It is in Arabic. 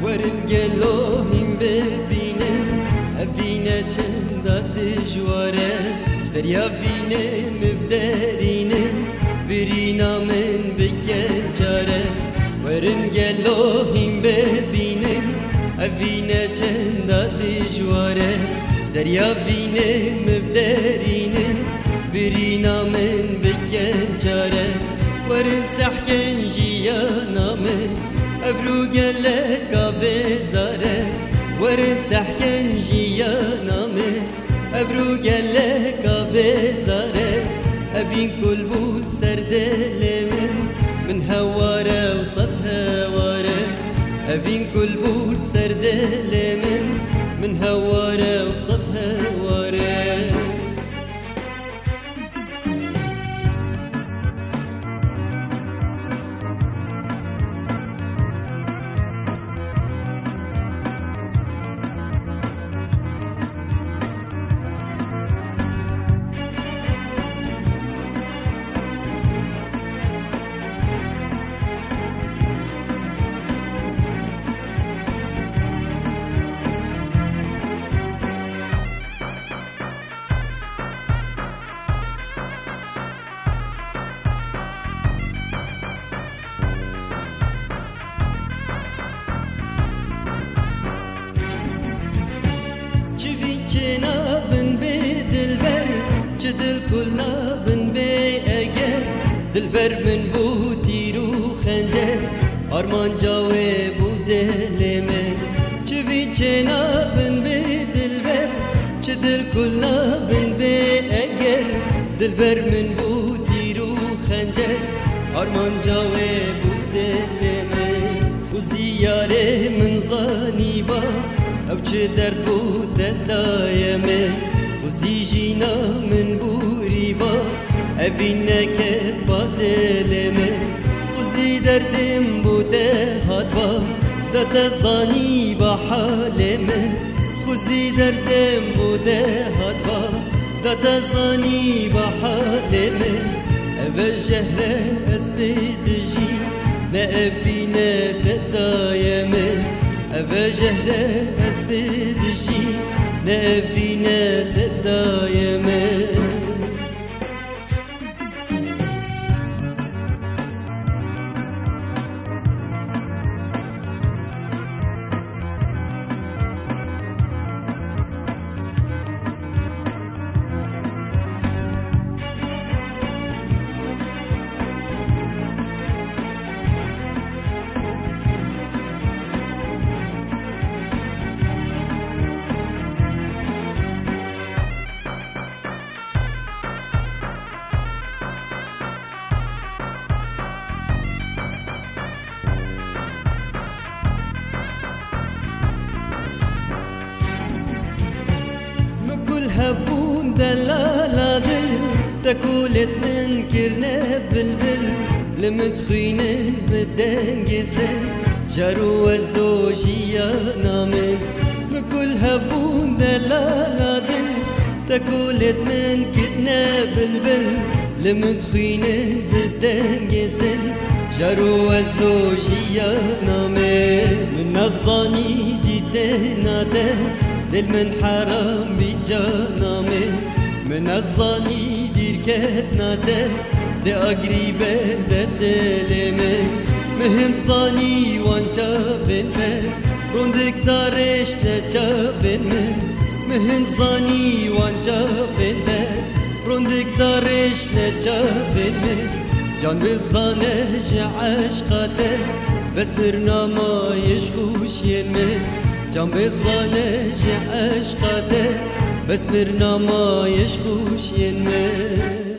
ورنجلوهم ببینه افینه چند دجواره اشتریا فینه مبدرینه برینا من بکن چاره ورنجلوهم ببینه افینه چند دجواره اشتریا فینه مبدرینه برینا من بکن چاره ورن سحکن جیانا من أبرو قلك بزاره ورد سحكن جيانا من أبرو قلك بزاره أفين كل بول سرد من هواره وصد هواره أفين كل بول سرد من هواره وصد هواره نابن بي دلبر جدل كل نابن بي اگر دلبر من بو تيرو خنجر ارمان جاوي بو دلمه چوي نابن بي دلبر جدل كل نابن بي اگر دلبر من بو تيرو خنجر ارمان جاوي بو دلمه خوزي ياره من زانيبا او چه درد بود دایمه خوزی جینا من بوری با اوین نکت با دلمه خوزی دردم بوده هات با دادا زانی با حالمه خوزی دردم بوده هات با دادا زانی با حالمه اول جهره از بدجی نه اوینه دایمه أبا جهرة أزبدجي نافينا دايما هبون دلالا دل تكولت من كرنا بالبل لمتخينه بالدنج سن جارو الزوجية نامن بكل هبون دلالا دل تكولت من كرنا بالبل لمتخينه بالدنج سن جارو الزوجية نامن من الظني دي تناده دل من حرام بجانامه من الظني دير كتنا دي أقري برد دلمي مهن صاني وانجا بنت روندك دارش نجا بنت مهن صاني وانجا بنت روندك دارش نجا بنت جان بزانش عشقته بس برنامه يشخوش ينمي جان بزانش عشقته بس برنامه يشخوش ينمي